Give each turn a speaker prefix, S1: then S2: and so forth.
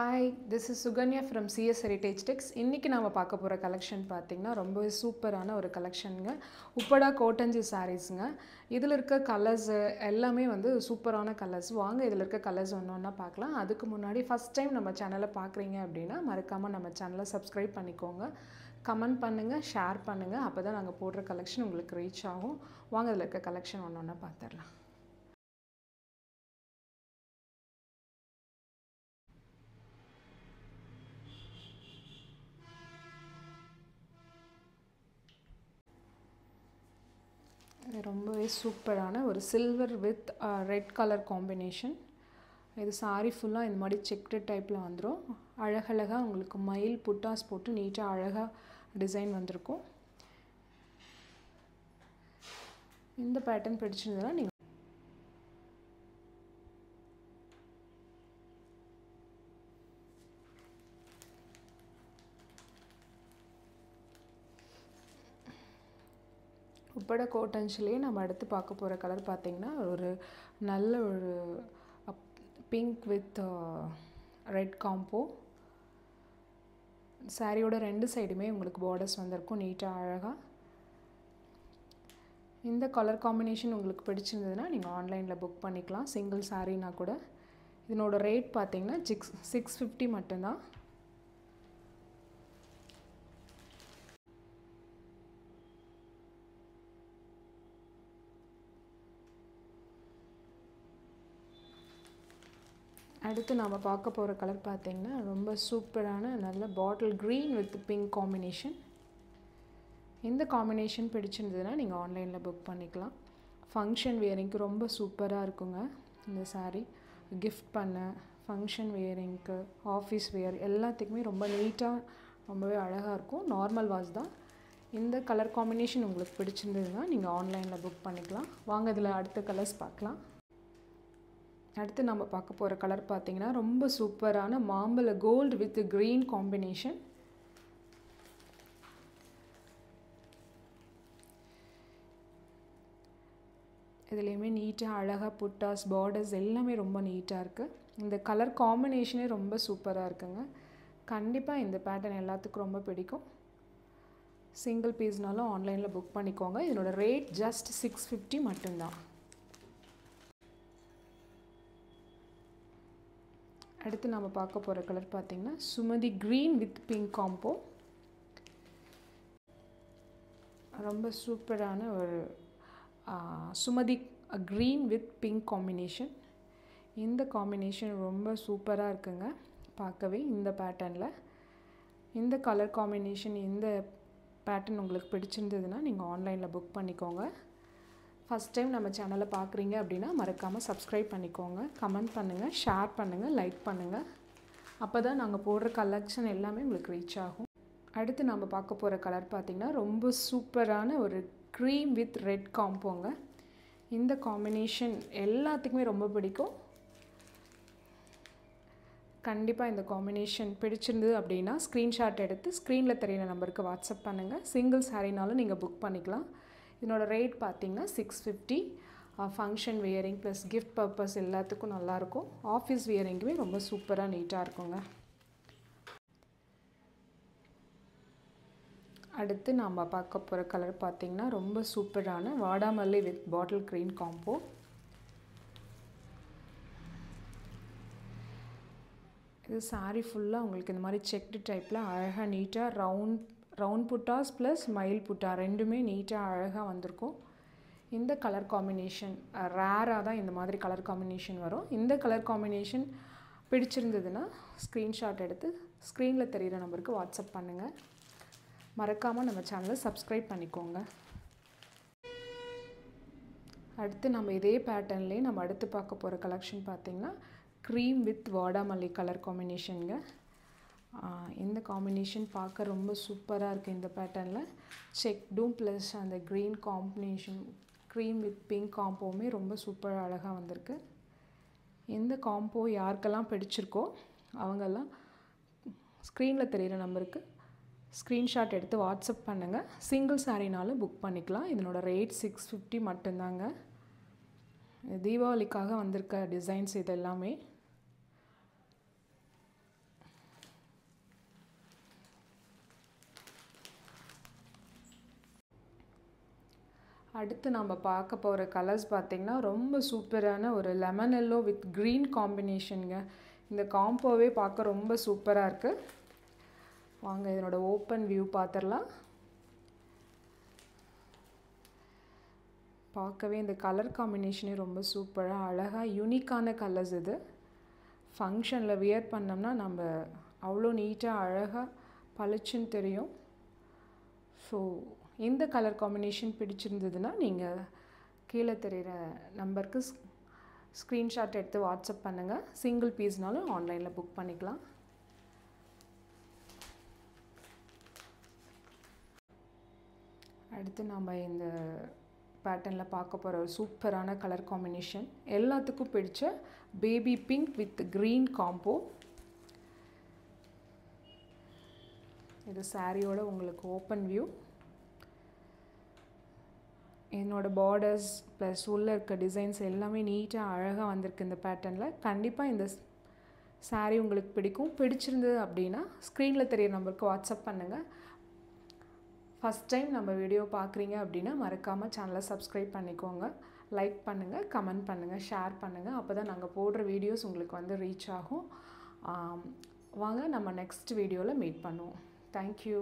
S1: Hi, this is Suganya from CS Heritage Tex. இன்னைக்கு நாம பார்க்க போற கலெக்ஷன் பார்த்தீங்கன்னா ரொம்பவே சூப்பரான ஒரு கலெக்ஷனுங்க. உப்படா கோட்டஞ்சி சாரீஸ்ங்க. இதில் இருக்க கலர்ஸ் எல்லாமே வந்து சூப்பரான கலர்ஸ். வாங்க இதில் இருக்க கலர்ஸ் ஒன்றா பார்க்கலாம். அதுக்கு முன்னாடி ஃபர்ஸ்ட் டைம் நம்ம சேனலை பார்க்குறீங்க அப்படின்னா மறக்காமல் நம்ம சேனலை சப்ஸ்கிரைப் பண்ணிக்கோங்க. கமெண்ட் பண்ணுங்கள், ஷேர் பண்ணுங்கள். அப்போ தான் நாங்கள் போடுற கலெக்ஷன் உங்களுக்கு ரீச் ஆகும். வாங்க இதில் இருக்க கலெக்ஷன் ஒன்றா பார்த்துடலாம். ரொம்பவே சூப்பரான ஒரு silver with red colour combination. இது சாரி ஃபுல்லாக இந்த மாதிரி செக்டு டைப்பில் வந்துடும். அழகழகாக உங்களுக்கு மயில் புட்டாஸ் போட்டு நீட்டாக அழகாக டிசைன் வந்திருக்கும். இந்த பேட்டர்ன் பிடிச்சிருந்ததுன்னா நீங்கள் உப்பட கோட்டன்ஸ்லேயே நம்ம அடுத்து பார்க்க போகிற கலர் பார்த்திங்கன்னா ஒரு நல்ல ஒரு பிங்க் வித் ரெட் காம்போ. சாரியோட ரெண்டு சைடுமே உங்களுக்கு பார்டர்ஸ் வந்திருக்கும் நீட்டாக அழகாக. இந்த கலர் காம்பினேஷன் உங்களுக்கு பிடிச்சிருந்ததுன்னா நீங்கள் ஆன்லைனில் புக் பண்ணிக்கலாம். சிங்கிள் சாரீனா கூட. இதனோட ரேட் பார்த்திங்கன்னா 650 மட்டும்தான். அடுத்து நாம் பார்க்க போகிற கலர் பார்த்திங்கன்னா ரொம்ப சூப்பரான நல்ல bottle green with pink combination. இந்த காம்பினேஷன் பிடிச்சிருந்ததுன்னா நீங்கள் ஆன்லைனில் புக் பண்ணிக்கலாம். ஃபங்க்ஷன் வியரிங்க்கு ரொம்ப சூப்பராக இருக்குங்க இந்த சாரீ. கிஃப்ட் பண்ண, ஃபங்க்ஷன் வியரிங்க்கு, ஆஃபீஸ் வியர் எல்லாத்துக்குமே ரொம்ப நீட்டாக ரொம்பவே அழகாக இருக்கும். நார்மல் வாஷ் தான். இந்த கலர் காம்பினேஷன் உங்களுக்கு பிடிச்சிருந்ததுன்னா நீங்கள் ஆன்லைனில் புக் பண்ணிக்கலாம். வாங்க இதில் அடுத்த கலர்ஸ் பார்க்கலாம். அடுத்து நம்ம பார்க்க போகிற கலர் பார்த்திங்கன்னா ரொம்ப சூப்பரான மாம்பழ கோல்டு வித் க்ரீன் காம்பினேஷன். இதுலேயுமே நீட்டாக அழகாக புட்டாஸ் பார்டர்ஸ் எல்லாமே ரொம்ப நீட்டாக இருக்குது. இந்த கலர் காம்பினேஷனே ரொம்ப சூப்பராக இருக்குங்க. கண்டிப்பாக இந்த பேட்டர்ன் எல்லாத்துக்கும் ரொம்ப பிடிக்கும். சிங்கிள் பீஸ்னாலும் ஆன்லைனில் புக் பண்ணிக்கோங்க. இதனோட ரேட் ஜஸ்ட் 650 மட்டும்தான். அடுத்து நம்ம பார்க்க போகிற கலர் பார்த்திங்கன்னா Sumathi green with pink combo. ரொம்ப சூப்பரான ஒரு Sumathi green with pink combination. இந்த காம்பினேஷன் ரொம்ப சூப்பராக இருக்குங்க பார்க்கவே. இந்த பேட்டர்னில் இந்த கலர் காம்பினேஷன் இந்த பேட்டர்ன் உங்களுக்கு பிடிச்சிருந்ததுன்னா நீங்கள் ஆன்லைனில் புக் பண்ணிக்கோங்க. ஃபஸ்ட் டைம் நம்ம சேனலை பார்க்குறீங்க அப்படின்னா மறக்காமல் சப்ஸ்கிரைப் பண்ணிக்கோங்க. கமெண்ட் பண்ணுங்கள், ஷேர் பண்ணுங்கள், லைக் பண்ணுங்கள். அப்போ தான் நாங்கள் போடுற கலெக்ஷன் எல்லாமே உங்களுக்கு ரீச் ஆகும். அடுத்து நம்ம பார்க்க போகிற கலர் பார்த்திங்கன்னா ரொம்ப சூப்பரான ஒரு க்ரீம் வித் ரெட் காம்போங்க. இந்த காம்பினேஷன் எல்லாத்துக்குமே ரொம்ப பிடிக்கும். கண்டிப்பாக இந்த காம்பினேஷன் பிடிச்சிருந்தது அப்படின்னா ஸ்க்ரீன்ஷாட் எடுத்து ஸ்க்ரீனில் தெரியிற நம்பருக்கு வாட்ஸ்அப் பண்ணுங்கள். சிங்கிள் சாரீனாலும் நீங்கள் புக் பண்ணிக்கலாம். இதனோட ரேட் பார்த்திங்கன்னா 650. Function wearing plus gift purpose எல்லாத்துக்கும் நல்லாயிருக்கும். ஆஃபீஸ் வியரிங்குமே ரொம்ப சூப்பராக நீட்டாக இருக்குங்க. அடுத்து நாம் பார்க்க போகிற கலர் பார்த்திங்கன்னா ரொம்ப சூப்பரான வாடாமல்லி வித் பாட்டில் க்ரீன் காம்போ. இது சாரீ ஃபுல்லாக உங்களுக்கு இந்த மாதிரி செக்டு டைப்பில் அழகாக நீட்டாக ரவுண்ட் புட்டாஸ் ப்ளஸ் மயில் புட்டா ரெண்டுமே நீட்டாக அழகாக வந்திருக்கும். இந்த கலர் காம்பினேஷன் ரேராக தான் இந்த மாதிரி கலர் காம்பினேஷன் வரும். இந்த கலர் காம்பினேஷன் பிடிச்சிருந்ததுன்னா ஸ்க்ரீன்ஷாட் எடுத்து ஸ்க்ரீனில் தெரிகிற நம்பருக்கு வாட்ஸ்அப் பண்ணுங்கள். மறக்காமல் நம்ம சேனலை சப்ஸ்கிரைப் பண்ணிக்கோங்க. அடுத்து நம்ம இதே பேட்டர்ன்லேயே நம்ம அடுத்து பார்க்க போகிற கலெக்ஷன் பார்த்திங்கன்னா க்ரீம் வித் வாடாமல்லி கலர் காம்பினேஷனுங்க. இந்த காம்பினேஷன் பார்க்க ரொம்ப சூப்பராக இருக்குது. இந்த பேட்டர்னில் செக்டும் ப்ளஸ் அந்த green combination cream with pink காம்போவுமே ரொம்ப சூப்பராக அழகாக வந்திருக்கு. இந்த காம்போ யாருக்கெல்லாம் பிடிச்சிருக்கோ அவங்கெல்லாம் ஸ்க்ரீனில் தெரிகிற நம்பருக்கு ஸ்க்ரீன்ஷாட் எடுத்து வாட்ஸ்அப் பண்ணுங்கள். சிங்கிள் சாரீனாலும் புக் பண்ணிக்கலாம். இதனோட ரேட் 650 மட்டும்தாங்க. தீபாவளிக்காக வந்திருக்க டிசைன்ஸ் இது எல்லாமே. அடுத்து நம்ம பார்க்க போகிற கலர்ஸ் பார்த்திங்கன்னா ரொம்ப சூப்பரான ஒரு லெமன் எல்லோ வித் க்ரீன் காம்பினேஷனுங்க. இந்த காம்போவே பார்க்க ரொம்ப சூப்பராக இருக்குது. வாங்க இதனோட ஓப்பன் வியூ பார்த்துடலாம். பார்க்கவே இந்த கலர் காம்பினேஷனே ரொம்ப சூப்பராக அழகாக யூனிக்கான கலர்ஸ் இது. ஃபங்க்ஷனில் வியர் பண்ணோம்னா நம்ம அவ்வளோ நீட்டாக அழகாக பளிச்சுன்னு தெரியும். ஸோ இந்த கலர் காம்பினேஷன் பிடிச்சிருந்ததுன்னா நீங்கள் கீழே தெரிகிற நம்பருக்கு ஸ்க்ரீன்ஷாட் எடுத்து வாட்ஸ்அப் பண்ணுங்கள். சிங்கிள் பீஸ்னாலும் ஆன்லைனில் புக் பண்ணிக்கலாம். அடுத்து நம்ம இந்த பேட்டர்னில் பார்க்க போகிற ஒரு சூப்பரான கலர் காம்பினேஷன், எல்லாத்துக்கும் பிடிச்ச baby pink with green combo. இது சாரியோட உங்களுக்கு ஓப்பன் வியூ. என்னோட பார்டர்ஸ் ப்ளஸ் உள்ளே இருக்க டிசைன்ஸ் எல்லாமே நீட்டாக அழகாக வந்திருக்கு இந்த பேட்டர்னில். கண்டிப்பாக இந்த சாரீ உங்களுக்கு பிடிக்கும். பிடிச்சிருந்தது அப்படின்னா ஸ்க்ரீனில் தெரிய நம்பருக்கு வாட்ஸ்அப் பண்ணுங்கள். ஃபஸ்ட் டைம் நம்ம வீடியோ பார்க்குறீங்க அப்படின்னா மறக்காமல் சேனலை சப்ஸ்கிரைப் பண்ணிக்கோங்க. லைக் பண்ணுங்கள், கமெண்ட் பண்ணுங்கள், ஷேர் பண்ணுங்கள். அப்போ தான் நாங்கள் போடுற வீடியோஸ் உங்களுக்கு வந்து ரீச் ஆகும். வாங்க நம்ம நெக்ஸ்ட் வீடியோவில் மீட் பண்ணுவோம். தேங்க்யூ.